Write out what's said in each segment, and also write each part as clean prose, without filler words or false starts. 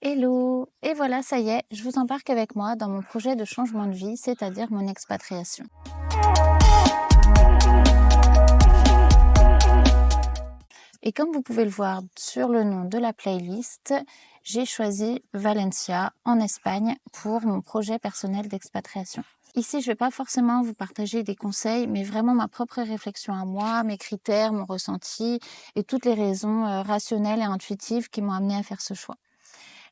Hello! Et voilà, ça y est, je vous embarque avec moi dans mon projet de changement de vie, c'est-à-dire mon expatriation. Et comme vous pouvez le voir sur le nom de la playlist, j'ai choisi Valencia en Espagne pour mon projet personnel d'expatriation. Ici, je ne vais pas forcément vous partager des conseils, mais vraiment ma propre réflexion à moi, mes critères, mon ressenti et toutes les raisons rationnelles et intuitives qui m'ont amené à faire ce choix.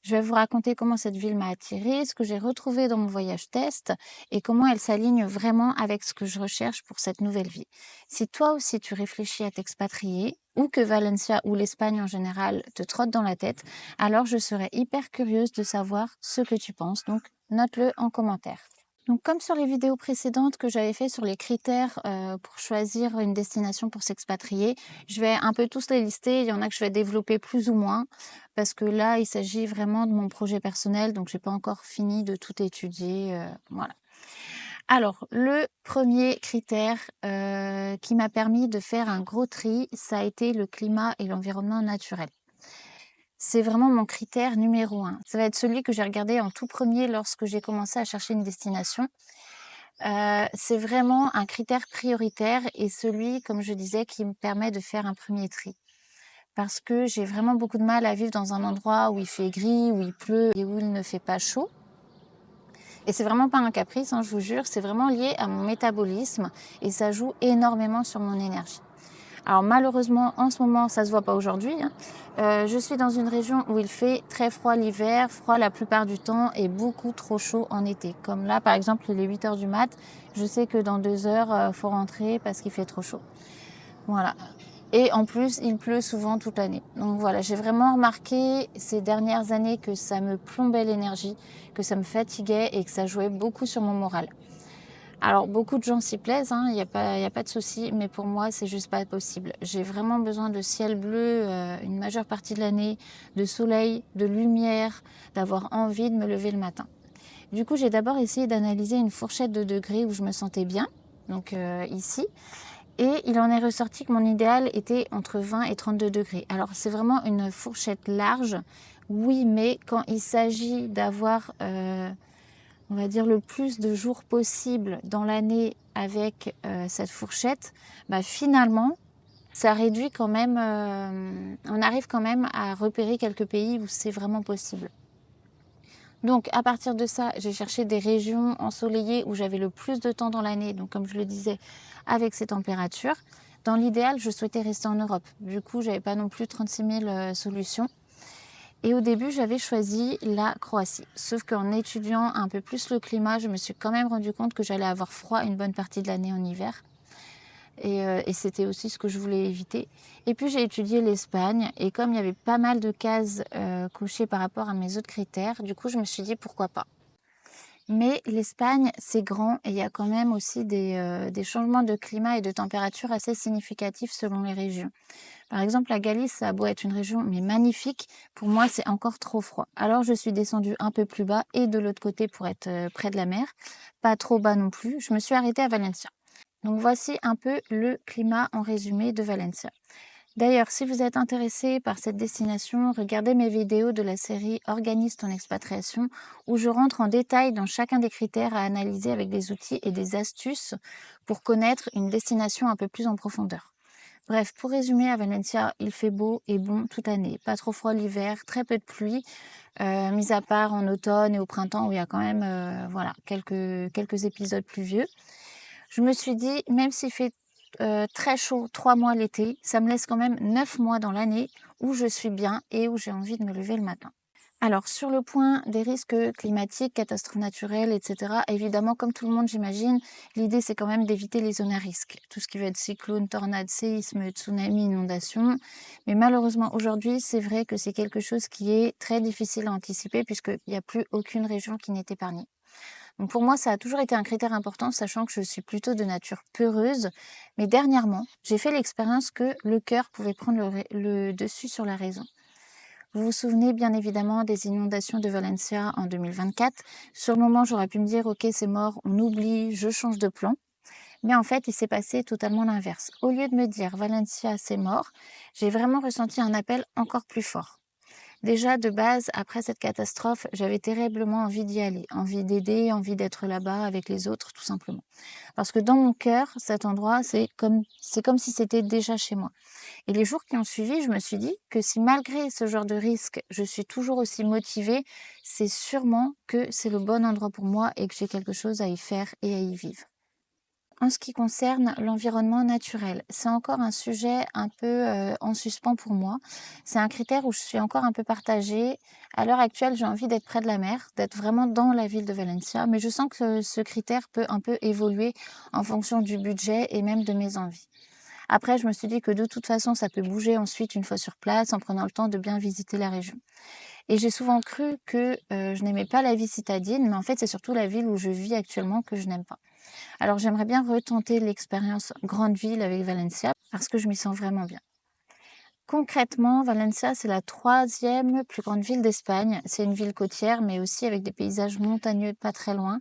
Je vais vous raconter comment cette ville m'a attirée, ce que j'ai retrouvé dans mon voyage test et comment elle s'aligne vraiment avec ce que je recherche pour cette nouvelle vie. Si toi aussi tu réfléchis à t'expatrier ou que Valencia ou l'Espagne en général te trotte dans la tête, alors je serais hyper curieuse de savoir ce que tu penses. Donc note-le en commentaire. Donc, comme sur les vidéos précédentes que j'avais fait sur les critères pour choisir une destination pour s'expatrier, je vais un peu tous les lister. Il y en a que je vais développer plus ou moins parce que là, il s'agit vraiment de mon projet personnel, donc j'ai pas encore fini de tout étudier. Voilà. Alors, le premier critère qui m'a permis de faire un gros tri, ça a été le climat et l'environnement naturel. C'est vraiment mon critère numéro 1. Ça va être celui que j'ai regardé en tout premier lorsque j'ai commencé à chercher une destination. C'est vraiment un critère prioritaire et celui, comme je disais, qui me permet de faire un premier tri. Parce que j'ai vraiment beaucoup de mal à vivre dans un endroit où il fait gris, où il pleut et où il ne fait pas chaud. Et c'est vraiment pas un caprice, hein, je vous jure, c'est vraiment lié à mon métabolisme et ça joue énormément sur mon énergie. Alors malheureusement, en ce moment, ça se voit pas aujourd'hui, hein. Je suis dans une région où il fait très froid l'hiver, froid la plupart du temps et beaucoup trop chaud en été. Comme là, par exemple, il est 8 h du mat, je sais que dans 2 heures, faut rentrer parce qu'il fait trop chaud. Voilà. Et en plus, il pleut souvent toute l'année. Donc voilà, j'ai vraiment remarqué ces dernières années que ça me plombait l'énergie, que ça me fatiguait et que ça jouait beaucoup sur mon moral. Alors, beaucoup de gens s'y plaisent, hein, y a pas de souci, mais pour moi, c'est juste pas possible. J'ai vraiment besoin de ciel bleu une majeure partie de l'année, de soleil, de lumière, d'avoir envie de me lever le matin. Du coup, j'ai d'abord essayé d'analyser une fourchette de degrés où je me sentais bien, donc ici, et il en est ressorti que mon idéal était entre 20 et 32 degrés. Alors, c'est vraiment une fourchette large, oui, mais quand il s'agit d'avoir on va dire le plus de jours possible dans l'année avec cette fourchette, bah finalement, ça réduit quand même, on arrive quand même à repérer quelques pays où c'est vraiment possible. Donc à partir de ça, j'ai cherché des régions ensoleillées où j'avais le plus de temps dans l'année, donc comme je le disais, avec ces températures. Dans l'idéal, je souhaitais rester en Europe. Du coup, j'avais pas non plus 36 000 solutions. Et au début, j'avais choisi la Croatie. Sauf qu'en étudiant un peu plus le climat, je me suis quand même rendu compte que j'allais avoir froid une bonne partie de l'année en hiver. Et c'était aussi ce que je voulais éviter. Et puis j'ai étudié l'Espagne. Et comme il y avait pas mal de cases cochées par rapport à mes autres critères, du coup, je me suis dit pourquoi pas. Mais l'Espagne, c'est grand et il y a quand même aussi des changements de climat et de température assez significatifs selon les régions. Par exemple, la Galice, ça a beau être une région mais magnifique, pour moi, c'est encore trop froid. Alors, je suis descendue un peu plus bas et de l'autre côté pour être près de la mer. Pas trop bas non plus. Je me suis arrêtée à Valencia. Donc, voici un peu le climat en résumé de Valencia. D'ailleurs, si vous êtes intéressé par cette destination, regardez mes vidéos de la série Organiste en expatriation où je rentre en détail dans chacun des critères à analyser avec des outils et des astuces pour connaître une destination un peu plus en profondeur. Bref, pour résumer, à Valencia, il fait beau et bon toute l'année. Pas trop froid l'hiver, très peu de pluie, mis à part en automne et au printemps où il y a quand même voilà, quelques épisodes pluvieux. Je me suis dit, même s'il fait très chaud 3 mois l'été, ça me laisse quand même 9 mois dans l'année où je suis bien et où j'ai envie de me lever le matin. Alors, sur le point des risques climatiques, catastrophes naturelles, etc., évidemment, comme tout le monde, j'imagine, l'idée, c'est quand même d'éviter les zones à risque. Tout ce qui va être cyclone, tornade, séisme, tsunami, inondation. Mais malheureusement, aujourd'hui, c'est vrai que c'est quelque chose qui est très difficile à anticiper puisqu'il n'y a plus aucune région qui n'est épargnée. Donc pour moi, ça a toujours été un critère important, sachant que je suis plutôt de nature peureuse. Mais dernièrement, j'ai fait l'expérience que le cœur pouvait prendre le dessus sur la raison. Vous vous souvenez bien évidemment des inondations de Valencia en 2024. Sur le moment, j'aurais pu me dire, ok, c'est mort, on oublie, je change de plan. Mais en fait, il s'est passé totalement l'inverse. Au lieu de me dire, Valencia, c'est mort, j'ai vraiment ressenti un appel encore plus fort. Déjà, de base, après cette catastrophe, j'avais terriblement envie d'y aller, envie d'aider, envie d'être là-bas avec les autres, tout simplement. Parce que dans mon cœur, cet endroit, c'est comme si c'était déjà chez moi. Et les jours qui ont suivi, je me suis dit que si malgré ce genre de risque, je suis toujours aussi motivée, c'est sûrement que c'est le bon endroit pour moi et que j'ai quelque chose à y faire et à y vivre. En ce qui concerne l'environnement naturel, c'est encore un sujet un peu en suspens pour moi. C'est un critère où je suis encore un peu partagée. À l'heure actuelle, j'ai envie d'être près de la mer, d'être vraiment dans la ville de Valencia, mais je sens que ce critère peut un peu évoluer en fonction du budget et même de mes envies. Après, je me suis dit que de toute façon, ça peut bouger ensuite une fois sur place en prenant le temps de bien visiter la région. Et j'ai souvent cru que je n'aimais pas la vie citadine, mais en fait, c'est surtout la ville où je vis actuellement que je n'aime pas. Alors j'aimerais bien retenter l'expérience grande ville avec Valencia parce que je m'y sens vraiment bien. Concrètement, Valencia, c'est la troisième plus grande ville d'Espagne. C'est une ville côtière, mais aussi avec des paysages montagneux pas très loin.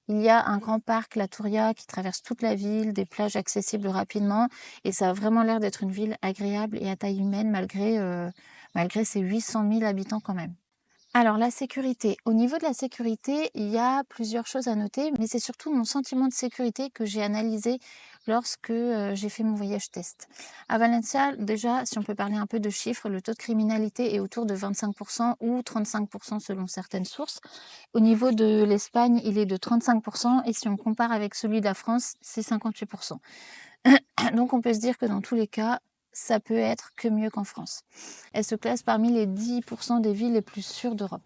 Il y a un grand parc, la Turia, qui traverse toute la ville, des plages accessibles rapidement, et ça a vraiment l'air d'être une ville agréable et à taille humaine malgré ses 800 000 habitants quand même. Alors la sécurité. Au niveau de la sécurité, il y a plusieurs choses à noter, mais c'est surtout mon sentiment de sécurité que j'ai analysé lorsque j'ai fait mon voyage test. À Valencia, déjà, si on peut parler un peu de chiffres, le taux de criminalité est autour de 25% ou 35% selon certaines sources. Au niveau de l'Espagne, il est de 35% et si on compare avec celui de la France, c'est 58%. Donc on peut se dire que dans tous les cas, ça peut être que mieux qu'en France. Elle se classe parmi les 10% des villes les plus sûres d'Europe.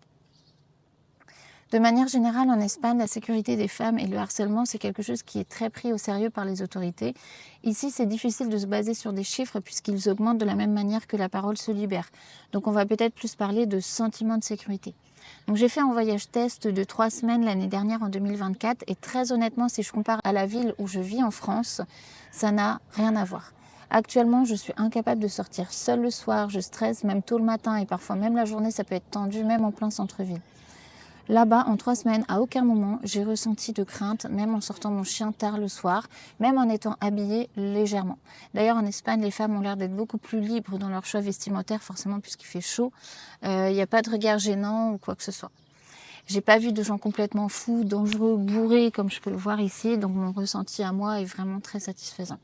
De manière générale, en Espagne, la sécurité des femmes et le harcèlement, c'est quelque chose qui est très pris au sérieux par les autorités. Ici, c'est difficile de se baser sur des chiffres puisqu'ils augmentent de la même manière que la parole se libère. Donc on va peut-être plus parler de sentiment de sécurité. Donc j'ai fait un voyage test de 3 semaines l'année dernière en 2024 et très honnêtement, si je compare à la ville où je vis en France, ça n'a rien à voir. Actuellement, je suis incapable de sortir seule le soir, je stresse même tôt le matin et parfois même la journée, ça peut être tendu même en plein centre-ville. Là-bas, en 3 semaines, à aucun moment, j'ai ressenti de crainte, même en sortant mon chien tard le soir, même en étant habillée légèrement. D'ailleurs, en Espagne, les femmes ont l'air d'être beaucoup plus libres dans leur choix vestimentaire, forcément puisqu'il fait chaud. Il n'y a pas de regard gênant ou quoi que ce soit. J'ai pas vu de gens complètement fous, dangereux, bourrés, comme je peux le voir ici, donc mon ressenti à moi est vraiment très satisfaisant.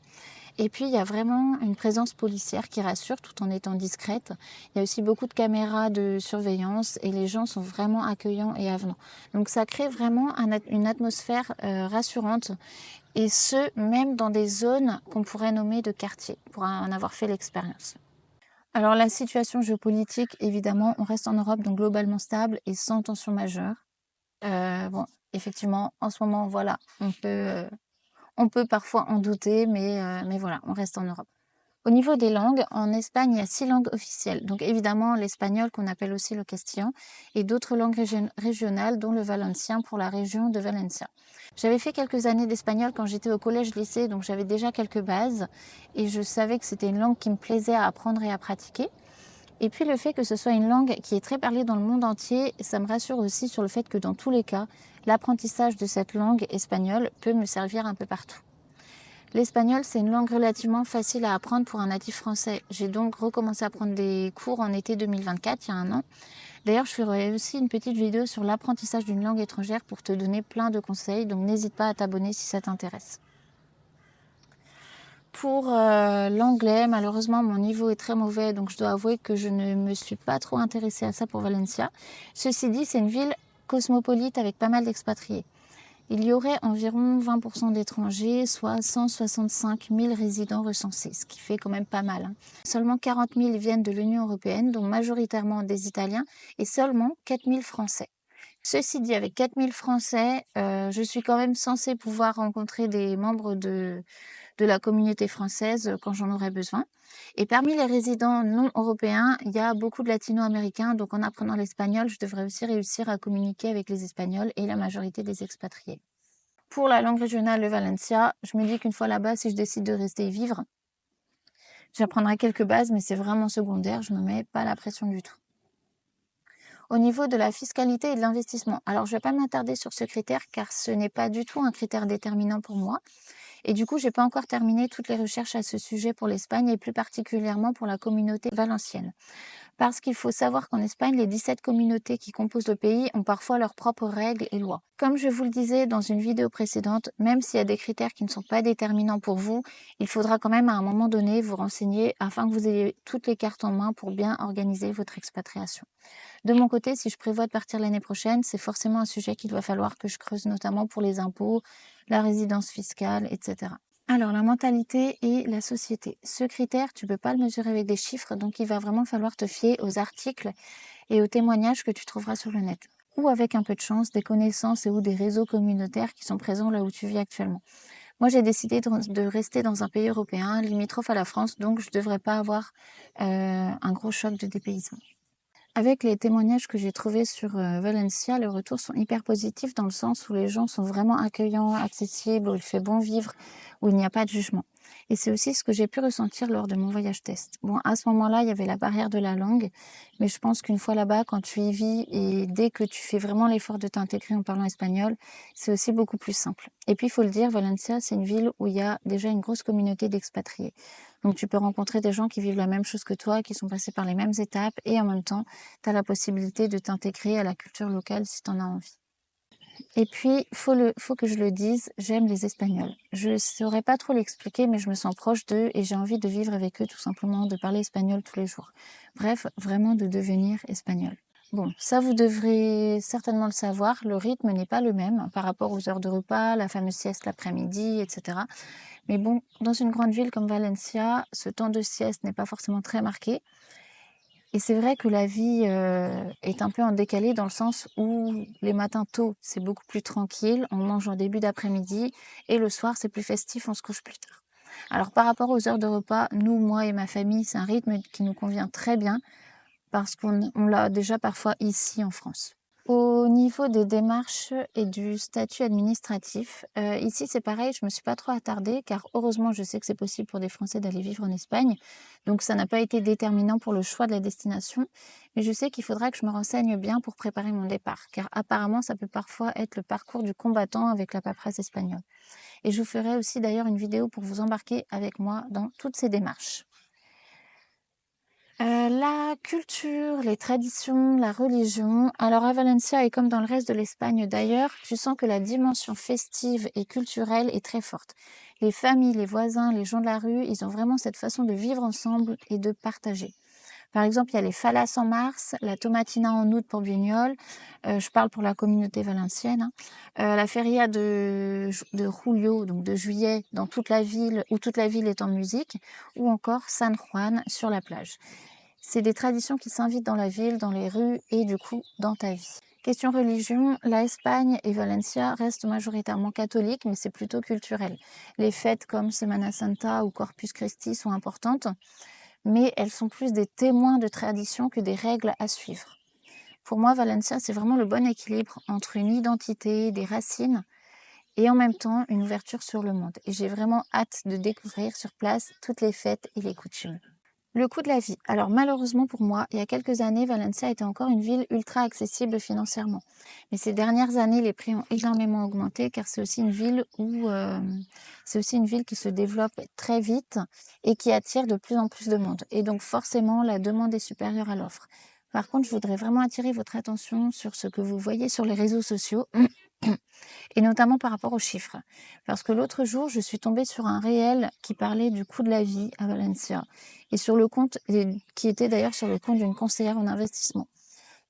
Et puis, il y a vraiment une présence policière qui rassure tout en étant discrète. Il y a aussi beaucoup de caméras de surveillance et les gens sont vraiment accueillants et avenants. Donc, ça crée vraiment une atmosphère rassurante et ce, même dans des zones qu'on pourrait nommer de quartier, pour en avoir fait l'expérience. Alors, la situation géopolitique, évidemment, on reste en Europe, donc globalement stable et sans tension majeure. Bon, effectivement, en ce moment, voilà, on peut parfois en douter, mais voilà, on reste en Europe. Au niveau des langues, en Espagne, il y a 6 langues officielles. Donc évidemment, l'espagnol qu'on appelle aussi le castillan et d'autres langues régionales, dont le valencien pour la région de Valencia. J'avais fait quelques années d'espagnol quand j'étais au collège-lycée, donc j'avais déjà quelques bases et je savais que c'était une langue qui me plaisait à apprendre et à pratiquer. Et puis le fait que ce soit une langue qui est très parlée dans le monde entier, ça me rassure aussi sur le fait que dans tous les cas, l'apprentissage de cette langue espagnole peut me servir un peu partout. L'espagnol, c'est une langue relativement facile à apprendre pour un natif français. J'ai donc recommencé à prendre des cours en été 2024, il y a un an. D'ailleurs, je ferai aussi une petite vidéo sur l'apprentissage d'une langue étrangère pour te donner plein de conseils, donc n'hésite pas à t'abonner si ça t'intéresse. Pour l'anglais, malheureusement, mon niveau est très mauvais, donc je dois avouer que je ne me suis pas trop intéressée à ça pour Valencia. Ceci dit, c'est une ville cosmopolite avec pas mal d'expatriés. Il y aurait environ 20% d'étrangers, soit 165 000 résidents recensés, ce qui fait quand même pas mal. Seulement 40 000 viennent de l'Union européenne, dont majoritairement des Italiens, et seulement 4 000 Français. Ceci dit, avec 4 000 Français, je suis quand même censée pouvoir rencontrer des membres de la communauté française quand j'en aurai besoin. Et parmi les résidents non européens, il y a beaucoup de latino-américains, donc en apprenant l'espagnol, je devrais aussi réussir à communiquer avec les Espagnols et la majorité des expatriés. Pour la langue régionale de Valencia, je me dis qu'une fois là-bas, si je décide de rester y vivre, j'apprendrai quelques bases, mais c'est vraiment secondaire, je ne me mets pas la pression du tout. Au niveau de la fiscalité et de l'investissement, alors je ne vais pas m'attarder sur ce critère car ce n'est pas du tout un critère déterminant pour moi. Et du coup, j'ai pas encore terminé toutes les recherches à ce sujet pour l'Espagne et plus particulièrement pour la communauté valencienne. Parce qu'il faut savoir qu'en Espagne, les 17 communautés qui composent le pays ont parfois leurs propres règles et lois. Comme je vous le disais dans une vidéo précédente, même s'il y a des critères qui ne sont pas déterminants pour vous, il faudra quand même à un moment donné vous renseigner afin que vous ayez toutes les cartes en main pour bien organiser votre expatriation. De mon côté, si je prévois de partir l'année prochaine, c'est forcément un sujet qu'il va falloir que je creuse, notamment pour les impôts, la résidence fiscale, etc. Alors, la mentalité et la société. Ce critère, tu ne peux pas le mesurer avec des chiffres, donc il va vraiment falloir te fier aux articles et aux témoignages que tu trouveras sur le net. Ou avec un peu de chance, des connaissances et ou des réseaux communautaires qui sont présents là où tu vis actuellement. Moi, j'ai décidé de rester dans un pays européen limitrophe à la France, donc je ne devrais pas avoir un gros choc de dépaysement. Avec les témoignages que j'ai trouvés sur Valencia, les retours sont hyper positifs dans le sens où les gens sont vraiment accueillants, accessibles, où il fait bon vivre, où il n'y a pas de jugement. Et c'est aussi ce que j'ai pu ressentir lors de mon voyage test. Bon, à ce moment-là, il y avait la barrière de la langue, mais je pense qu'une fois là-bas, quand tu y vis et dès que tu fais vraiment l'effort de t'intégrer en parlant espagnol, c'est aussi beaucoup plus simple. Et puis, il faut le dire, Valencia, c'est une ville où il y a déjà une grosse communauté d'expatriés. Donc, tu peux rencontrer des gens qui vivent la même chose que toi, qui sont passés par les mêmes étapes et en même temps, tu as la possibilité de t'intégrer à la culture locale si tu en as envie. Et puis, faut que je le dise, j'aime les Espagnols. Je saurais pas trop l'expliquer, mais je me sens proche d'eux et j'ai envie de vivre avec eux tout simplement, de parler espagnol tous les jours. Bref, vraiment de devenir espagnol. Bon, ça vous devrez certainement le savoir, le rythme n'est pas le même par rapport aux heures de repas, la fameuse sieste l'après-midi, etc. Mais bon, dans une grande ville comme Valencia, ce temps de sieste n'est pas forcément très marqué. Et c'est vrai que la vie est un peu en décalé dans le sens où les matins tôt, c'est beaucoup plus tranquille, on mange en début d'après-midi et le soir, c'est plus festif, on se couche plus tard. Alors par rapport aux heures de repas, nous, moi et ma famille, c'est un rythme qui nous convient très bien parce qu'on l'a déjà parfois ici en France. Au niveau des démarches et du statut administratif, ici c'est pareil, je me suis pas trop attardée car heureusement je sais que c'est possible pour des Français d'aller vivre en Espagne, donc ça n'a pas été déterminant pour le choix de la destination, mais je sais qu'il faudra que je me renseigne bien pour préparer mon départ, car apparemment ça peut parfois être le parcours du combattant avec la paperasse espagnole. Et je vous ferai aussi d'ailleurs une vidéo pour vous embarquer avec moi dans toutes ces démarches. La culture, les traditions, la religion. Alors à Valencia et comme dans le reste de l'Espagne d'ailleurs, tu sens que la dimension festive et culturelle est très forte. Les familles, les voisins, les gens de la rue, ils ont vraiment cette façon de vivre ensemble et de partager. Par exemple, il y a les Fallas en mars, la Tomatina en août pour Buñol, je parle pour la communauté valencienne, hein. La feria de Julio, donc de juillet, dans toute la ville, où toute la ville est en musique, ou encore San Juan sur la plage. C'est des traditions qui s'invitent dans la ville, dans les rues et du coup dans ta vie. Question religion, la Espagne et Valencia restent majoritairement catholiques, mais c'est plutôt culturel. Les fêtes comme Semana Santa ou Corpus Christi sont importantes, mais elles sont plus des témoins de tradition que des règles à suivre. Pour moi, Valencia, c'est vraiment le bon équilibre entre une identité, des racines et en même temps une ouverture sur le monde. Et j'ai vraiment hâte de découvrir sur place toutes les fêtes et les coutumes. Le coût de la vie. Alors malheureusement pour moi, il y a quelques années, Valencia était encore une ville ultra accessible financièrement. Mais ces dernières années, les prix ont énormément augmenté car c'est aussi une ville qui se développe très vite et qui attire de plus en plus de monde. Et donc forcément, la demande est supérieure à l'offre. Par contre, je voudrais vraiment attirer votre attention sur ce que vous voyez sur les réseaux sociaux et notamment par rapport aux chiffres. Parce que l'autre jour, je suis tombée sur un réel qui parlait du coût de la vie à Valencia et sur le compte, qui était d'ailleurs sur le compte d'une conseillère en investissement.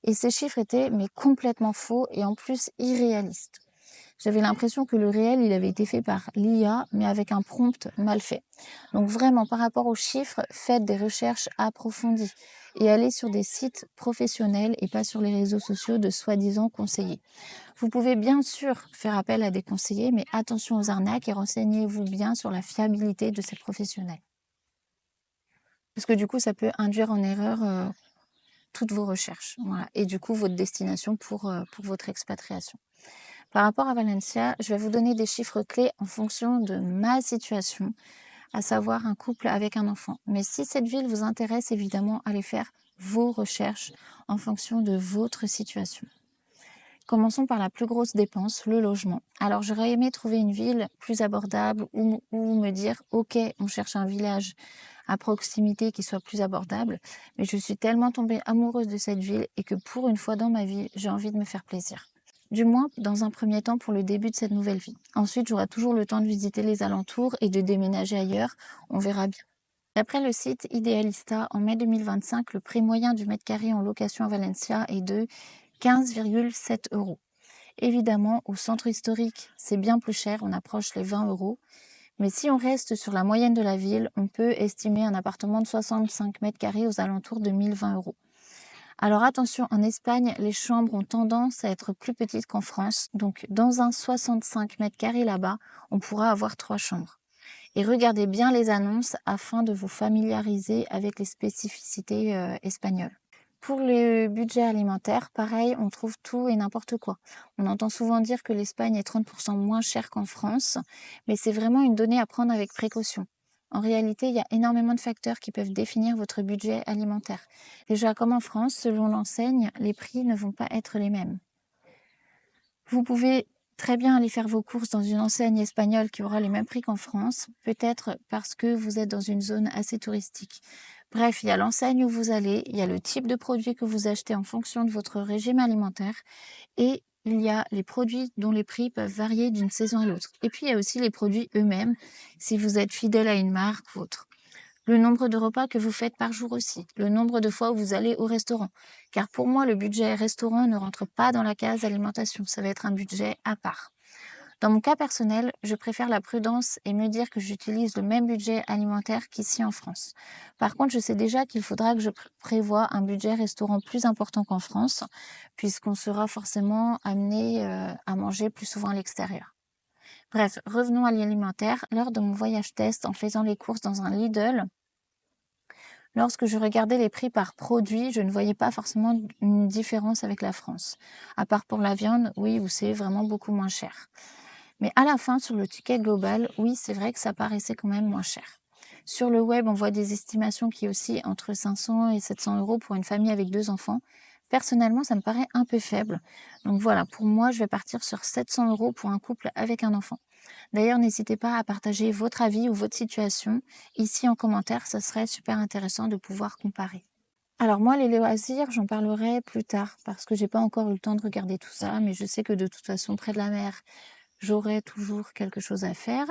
Et ces chiffres étaient mais complètement faux et en plus irréalistes. J'avais l'impression que le réel, il avait été fait par l'IA, mais avec un prompt mal fait. Donc vraiment, par rapport aux chiffres, faites des recherches approfondies et allez sur des sites professionnels et pas sur les réseaux sociaux de soi-disant conseillers. Vous pouvez bien sûr faire appel à des conseillers, mais attention aux arnaques et renseignez-vous bien sur la fiabilité de ces professionnels. Parce que du coup, ça peut induire en erreur toutes vos recherches. Voilà. Et du coup, votre destination pour votre expatriation. Par rapport à Valencia, je vais vous donner des chiffres clés en fonction de ma situation, à savoir un couple avec un enfant. Mais si cette ville vous intéresse, évidemment, allez faire vos recherches en fonction de votre situation. Commençons par la plus grosse dépense, le logement. Alors j'aurais aimé trouver une ville plus abordable ou me dire, ok, on cherche un village à proximité qui soit plus abordable. Mais je suis tellement tombée amoureuse de cette ville et que pour une fois dans ma vie, j'ai envie de me faire plaisir. Du moins, dans un premier temps pour le début de cette nouvelle vie. Ensuite, j'aurai toujours le temps de visiter les alentours et de déménager ailleurs. On verra bien. D'après le site Idealista, en mai 2025, le prix moyen du mètre carré en location à Valencia est de 15,7 euros. Évidemment, au centre historique, c'est bien plus cher, on approche les 20 euros. Mais si on reste sur la moyenne de la ville, on peut estimer un appartement de 65 mètres carrés aux alentours de 1020 euros. Alors attention, en Espagne, les chambres ont tendance à être plus petites qu'en France. Donc dans un 65 mètres carrés là-bas, on pourra avoir 3 chambres. Et regardez bien les annonces afin de vous familiariser avec les spécificités espagnoles. Pour le budget alimentaire, pareil, on trouve tout et n'importe quoi. On entend souvent dire que l'Espagne est 30% moins chère qu'en France, mais c'est vraiment une donnée à prendre avec précaution. En réalité, il y a énormément de facteurs qui peuvent définir votre budget alimentaire. Déjà, comme en France, selon l'enseigne, les prix ne vont pas être les mêmes. Vous pouvez très bien aller faire vos courses dans une enseigne espagnole qui aura les mêmes prix qu'en France, peut-être parce que vous êtes dans une zone assez touristique. Bref, il y a l'enseigne où vous allez, il y a le type de produit que vous achetez en fonction de votre régime alimentaire et il y a les produits dont les prix peuvent varier d'une saison à l'autre. Et puis, il y a aussi les produits eux-mêmes, si vous êtes fidèle à une marque ou autre. Le nombre de repas que vous faites par jour aussi, le nombre de fois où vous allez au restaurant. Car pour moi, le budget restaurant ne rentre pas dans la case alimentation, ça va être un budget à part. Dans mon cas personnel, je préfère la prudence et me dire que j'utilise le même budget alimentaire qu'ici en France. Par contre, je sais déjà qu'il faudra que je prévoie un budget restaurant plus important qu'en France, puisqu'on sera forcément amené à manger plus souvent à l'extérieur. Bref, revenons à l'alimentaire. Lors de mon voyage test en faisant les courses dans un Lidl, lorsque je regardais les prix par produit, je ne voyais pas forcément une différence avec la France. À part pour la viande, oui, où c'est vraiment beaucoup moins cher. Mais à la fin, sur le ticket global, oui, c'est vrai que ça paraissait quand même moins cher. Sur le web, on voit des estimations qui oscillent entre 500 et 700 euros pour une famille avec 2 enfants. Personnellement, ça me paraît un peu faible. Donc voilà, pour moi, je vais partir sur 700 euros pour un couple avec un enfant. D'ailleurs, n'hésitez pas à partager votre avis ou votre situation ici en commentaire, ça serait super intéressant de pouvoir comparer. Alors moi, les loisirs, j'en parlerai plus tard parce que j'ai pas encore eu le temps de regarder tout ça, mais je sais que de toute façon, près de la mer, j'aurai toujours quelque chose à faire.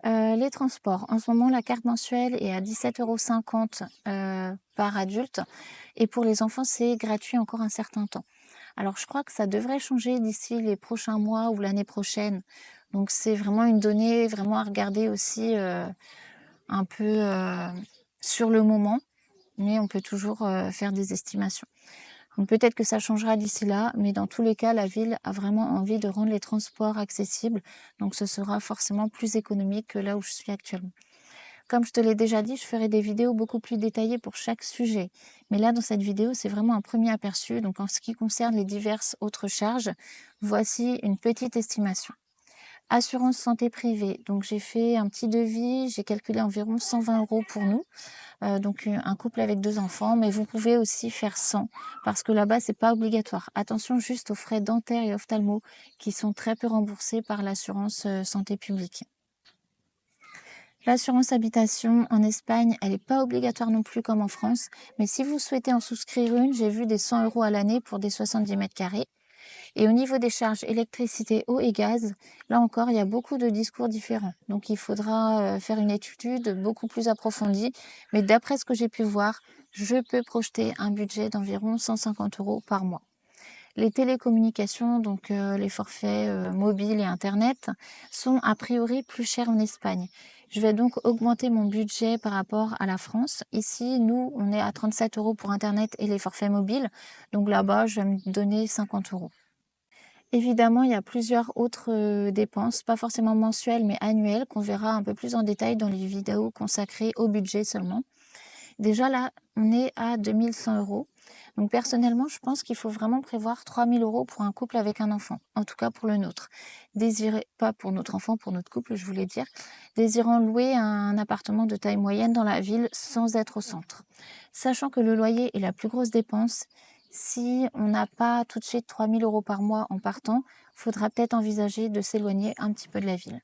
Les transports. En ce moment, la carte mensuelle est à 17,50 € par adulte et pour les enfants, c'est gratuit encore un certain temps. Alors je crois que ça devrait changer d'ici les prochains mois ou l'année prochaine. Donc c'est vraiment une donnée vraiment à regarder aussi, un peu, sur le moment, mais on peut toujours, faire des estimations. Donc peut-être que ça changera d'ici là, mais dans tous les cas, la ville a vraiment envie de rendre les transports accessibles, donc ce sera forcément plus économique que là où je suis actuellement. Comme je te l'ai déjà dit, je ferai des vidéos beaucoup plus détaillées pour chaque sujet. Mais là, dans cette vidéo, c'est vraiment un premier aperçu. Donc en ce qui concerne les diverses autres charges, voici une petite estimation. Assurance santé privée. Donc j'ai fait un petit devis, j'ai calculé environ 120 € pour nous. Donc un couple avec 2 enfants, mais vous pouvez aussi faire 100 parce que là-bas, c'est pas obligatoire. Attention juste aux frais dentaires et ophtalmo qui sont très peu remboursés par l'assurance santé publique. L'assurance habitation en Espagne, elle n'est pas obligatoire non plus comme en France, mais si vous souhaitez en souscrire une, j'ai vu des 100 € à l'année pour des 70 mètres carrés. Et au niveau des charges électricité, eau et gaz, là encore, il y a beaucoup de discours différents. Donc il faudra faire une étude beaucoup plus approfondie. Mais d'après ce que j'ai pu voir, je peux projeter un budget d'environ 150 € par mois. Les télécommunications, donc les forfaits mobiles et Internet, sont a priori plus chers en Espagne. Je vais donc augmenter mon budget par rapport à la France. Ici, nous, on est à 37 € pour Internet et les forfaits mobiles. Donc là-bas, je vais me donner 50 €. Évidemment, il y a plusieurs autres dépenses, pas forcément mensuelles, mais annuelles, qu'on verra un peu plus en détail dans les vidéos consacrées au budget seulement. Déjà là, on est à 2100 €. Donc personnellement, je pense qu'il faut vraiment prévoir 3000 € pour un couple avec un enfant, en tout cas pour le nôtre. Pas pour notre enfant, pour notre couple, je voulais dire, désirant louer un appartement de taille moyenne dans la ville sans être au centre. Sachant que le loyer est la plus grosse dépense, si on n'a pas tout de suite 3000 € par mois en partant, faudra peut-être envisager de s'éloigner un petit peu de la ville.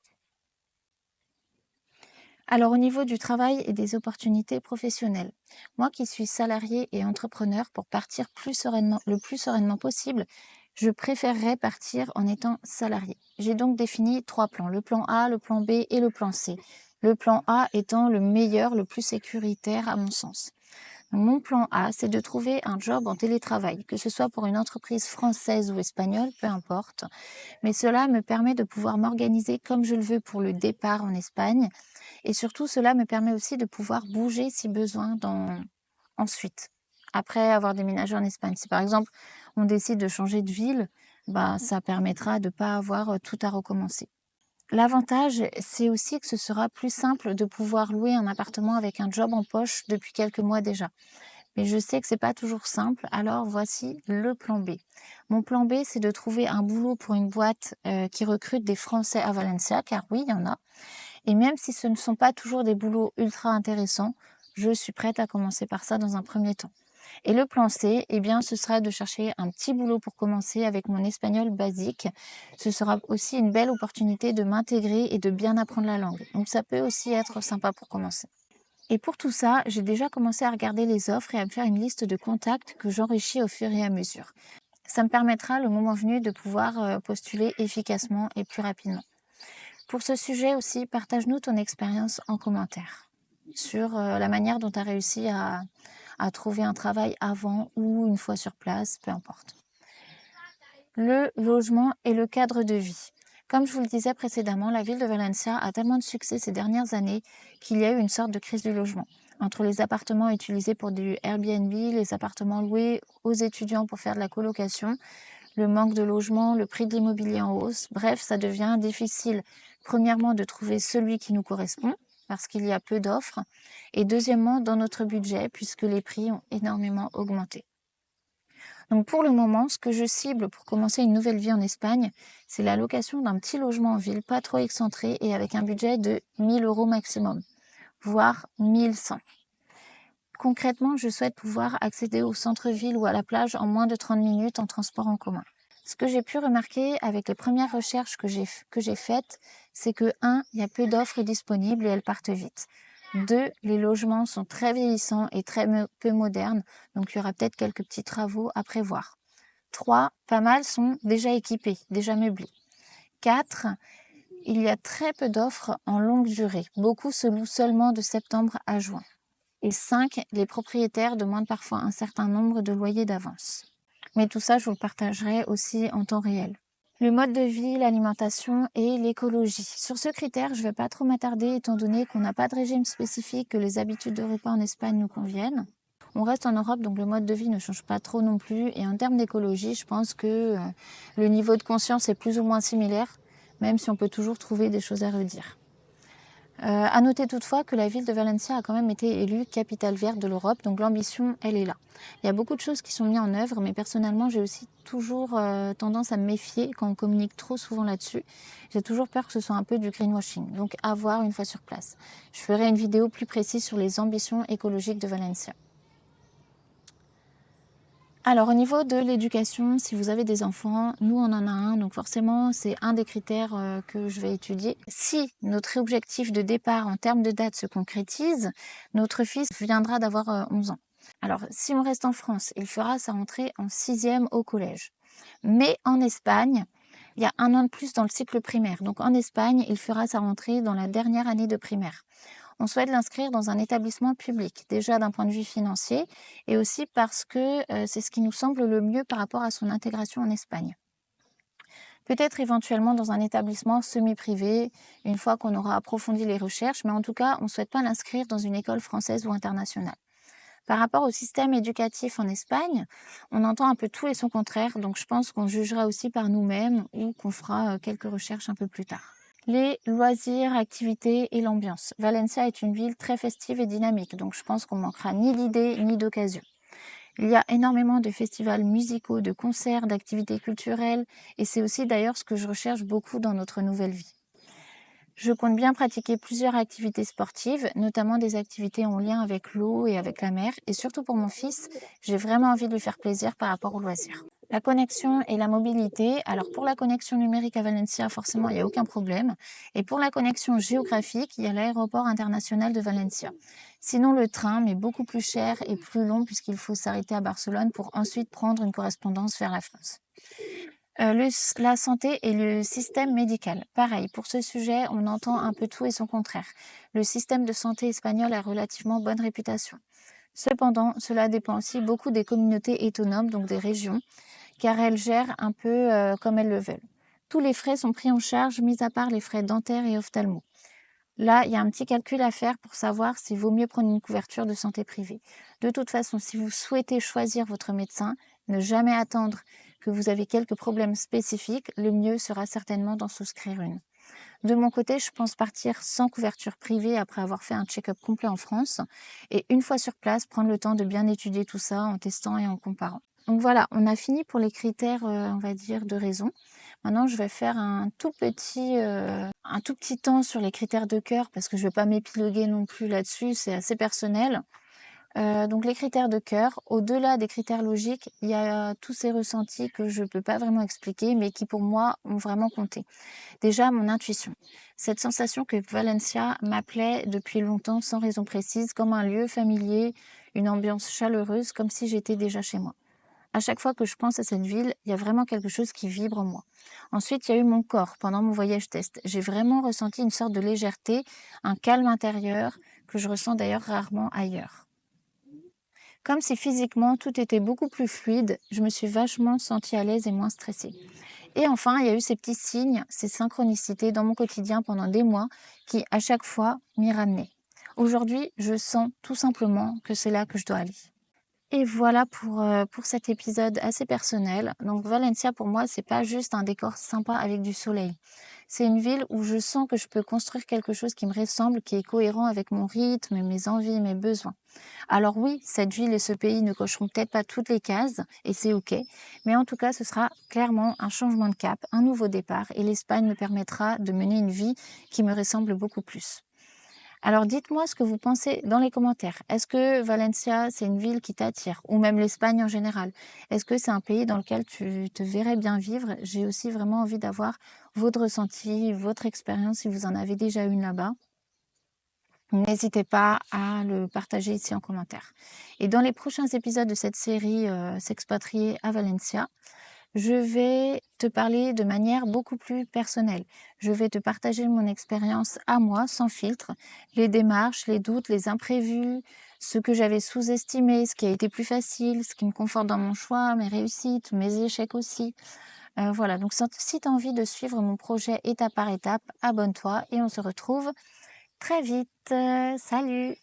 Alors au niveau du travail et des opportunités professionnelles, moi qui suis salariée et entrepreneur, pour partir le plus sereinement possible, je préférerais partir en étant salariée. J'ai donc défini 3 plans, le plan A, le plan B et le plan C. Le plan A étant le meilleur, le plus sécuritaire à mon sens. Mon plan A, c'est de trouver un job en télétravail, que ce soit pour une entreprise française ou espagnole, peu importe. Mais cela me permet de pouvoir m'organiser comme je le veux pour le départ en Espagne. Et surtout, cela me permet aussi de pouvoir bouger si besoin ensuite, après avoir déménagé en Espagne. Si par exemple, on décide de changer de ville, bah, ça permettra de ne pas avoir tout à recommencer. L'avantage, c'est aussi que ce sera plus simple de pouvoir louer un appartement avec un job en poche depuis quelques mois déjà. Mais je sais que c'est pas toujours simple, alors voici le plan B. Mon plan B, c'est de trouver un boulot pour une boîte qui recrute des Français à Valencia, car oui, il y en a. Et même si ce ne sont pas toujours des boulots ultra intéressants, je suis prête à commencer par ça dans un premier temps. Et le plan C, eh bien, ce sera de chercher un petit boulot pour commencer avec mon espagnol basique. Ce sera aussi une belle opportunité de m'intégrer et de bien apprendre la langue. Donc ça peut aussi être sympa pour commencer. Et pour tout ça, j'ai déjà commencé à regarder les offres et à me faire une liste de contacts que j'enrichis au fur et à mesure. Ça me permettra, le moment venu, de pouvoir postuler efficacement et plus rapidement. Pour ce sujet aussi, partage-nous ton expérience en commentaire sur la manière dont tu as réussi à trouver un travail avant ou une fois sur place, peu importe. Le logement et le cadre de vie. Comme je vous le disais précédemment, la ville de Valencia a tellement de succès ces dernières années qu'il y a eu une sorte de crise du logement. Entre les appartements utilisés pour du Airbnb, les appartements loués aux étudiants pour faire de la colocation, le manque de logement, le prix de l'immobilier en hausse, bref, ça devient difficile, premièrement, de trouver celui qui nous correspond, parce qu'il y a peu d'offres, et deuxièmement, dans notre budget, puisque les prix ont énormément augmenté. Donc pour le moment, ce que je cible pour commencer une nouvelle vie en Espagne, c'est la location d'un petit logement en ville, pas trop excentré, et avec un budget de 1 000 € maximum, voire 1 100. Concrètement, je souhaite pouvoir accéder au centre-ville ou à la plage en moins de 30 minutes en transport en commun. Ce que j'ai pu remarquer avec les premières recherches que j'ai faites, c'est que 1, il y a peu d'offres disponibles et elles partent vite. 2, les logements sont très vieillissants et très peu modernes, donc il y aura peut-être quelques petits travaux à prévoir. 3, pas mal sont déjà équipés, déjà meublés. 4, il y a très peu d'offres en longue durée. Beaucoup se louent seulement de septembre à juin. Et 5, les propriétaires demandent parfois un certain nombre de loyers d'avance. Mais tout ça, je vous le partagerai aussi en temps réel. Le mode de vie, l'alimentation et l'écologie. Sur ce critère, je ne vais pas trop m'attarder étant donné qu'on n'a pas de régime spécifique, que les habitudes de repas en Espagne nous conviennent. On reste en Europe, donc le mode de vie ne change pas trop non plus. Et en termes d'écologie, je pense que le niveau de conscience est plus ou moins similaire, même si on peut toujours trouver des choses à redire. À noter toutefois que la ville de Valencia a quand même été élue capitale verte de l'Europe, donc l'ambition, elle est là. Il y a beaucoup de choses qui sont mises en œuvre, mais personnellement, j'ai aussi toujours tendance à me méfier quand on communique trop souvent là-dessus. J'ai toujours peur que ce soit un peu du greenwashing, donc à voir une fois sur place. Je ferai une vidéo plus précise sur les ambitions écologiques de Valencia. Alors au niveau de l'éducation, si vous avez des enfants, nous on en a un, donc forcément c'est un des critères que je vais étudier. Si notre objectif de départ en termes de date se concrétise, notre fils viendra d'avoir 11 ans. Alors si on reste en France, il fera sa rentrée en 6e au collège. Mais en Espagne, il y a 1 an de plus dans le cycle primaire. Donc en Espagne, il fera sa rentrée dans la dernière année de primaire. On souhaite l'inscrire dans un établissement public, déjà d'un point de vue financier, et aussi parce que c'est ce qui nous semble le mieux par rapport à son intégration en Espagne. Peut-être éventuellement dans un établissement semi-privé, une fois qu'on aura approfondi les recherches, mais en tout cas, on ne souhaite pas l'inscrire dans une école française ou internationale. Par rapport au système éducatif en Espagne, on entend un peu tout et son contraire, donc je pense qu'on jugera aussi par nous-mêmes ou qu'on fera quelques recherches un peu plus tard. Les loisirs, activités et l'ambiance. Valencia est une ville très festive et dynamique, donc je pense qu'on manquera ni d'idées ni d'occasions. Il y a énormément de festivals musicaux, de concerts, d'activités culturelles, et c'est aussi d'ailleurs ce que je recherche beaucoup dans notre nouvelle vie. Je compte bien pratiquer plusieurs activités sportives, notamment des activités en lien avec l'eau et avec la mer, et surtout pour mon fils, j'ai vraiment envie de lui faire plaisir par rapport aux loisirs. La connexion et la mobilité. Alors pour la connexion numérique à Valencia, forcément, il n'y a aucun problème. Et pour la connexion géographique, il y a l'aéroport international de Valencia. Sinon, le train, mais beaucoup plus cher et plus long puisqu'il faut s'arrêter à Barcelone pour ensuite prendre une correspondance vers la France. La santé et le système médical. Pareil, pour ce sujet, on entend un peu tout et son contraire. Le système de santé espagnol a relativement bonne réputation. Cependant, cela dépend aussi beaucoup des communautés autonomes, donc des régions, car elles gèrent un peu comme elles le veulent. Tous les frais sont pris en charge, mis à part les frais dentaires et ophtalmo. Là, il y a un petit calcul à faire pour savoir s'il vaut mieux prendre une couverture de santé privée. De toute façon, si vous souhaitez choisir votre médecin, ne jamais attendre que vous avez quelques problèmes spécifiques, le mieux sera certainement d'en souscrire une. De mon côté, je pense partir sans couverture privée après avoir fait un check-up complet en France et une fois sur place, prendre le temps de bien étudier tout ça en testant et en comparant. Donc voilà, on a fini pour les critères, on va dire, de raison. Maintenant, je vais faire un tout petit temps sur les critères de cœur parce que je ne vais pas m'épiloguer non plus là-dessus, c'est assez personnel. Donc les critères de cœur, au-delà des critères logiques, il y a tous ces ressentis que je ne peux pas vraiment expliquer, mais qui pour moi ont vraiment compté. Déjà, mon intuition. Cette sensation que Valencia m'appelait depuis longtemps sans raison précise, comme un lieu familier, une ambiance chaleureuse, comme si j'étais déjà chez moi. À chaque fois que je pense à cette ville, il y a vraiment quelque chose qui vibre en moi. Ensuite, il y a eu mon corps pendant mon voyage test. J'ai vraiment ressenti une sorte de légèreté, un calme intérieur que je ressens d'ailleurs rarement ailleurs. Comme si physiquement tout était beaucoup plus fluide, je me suis vachement sentie à l'aise et moins stressée. Et enfin, il y a eu ces petits signes, ces synchronicités dans mon quotidien pendant des mois qui, à chaque fois, m'y ramenaient. Aujourd'hui, je sens tout simplement que c'est là que je dois aller. Et voilà pour cet épisode assez personnel. Donc Valencia, pour moi, c'est pas juste un décor sympa avec du soleil. C'est une ville où je sens que je peux construire quelque chose qui me ressemble, qui est cohérent avec mon rythme, mes envies, mes besoins. Alors oui, cette ville et ce pays ne cocheront peut-être pas toutes les cases, et c'est ok, mais en tout cas, ce sera clairement un changement de cap, un nouveau départ, et l'Espagne me permettra de mener une vie qui me ressemble beaucoup plus. Alors dites-moi ce que vous pensez dans les commentaires. Est-ce que Valencia, c'est une ville qui t'attire? Ou même l'Espagne en général? Est-ce que c'est un pays dans lequel tu te verrais bien vivre? J'ai aussi vraiment envie d'avoir votre ressenti, votre expérience, si vous en avez déjà une là-bas. N'hésitez pas à le partager ici en commentaire. Et dans les prochains épisodes de cette série S'expatrier à Valencia, je vais te parler de manière beaucoup plus personnelle. Je vais te partager mon expérience à moi, sans filtre, les démarches, les doutes, les imprévus, ce que j'avais sous-estimé, ce qui a été plus facile, ce qui me conforte dans mon choix, mes réussites, mes échecs aussi. Voilà, donc si tu as envie de suivre mon projet étape par étape, abonne-toi et on se retrouve très vite. Salut!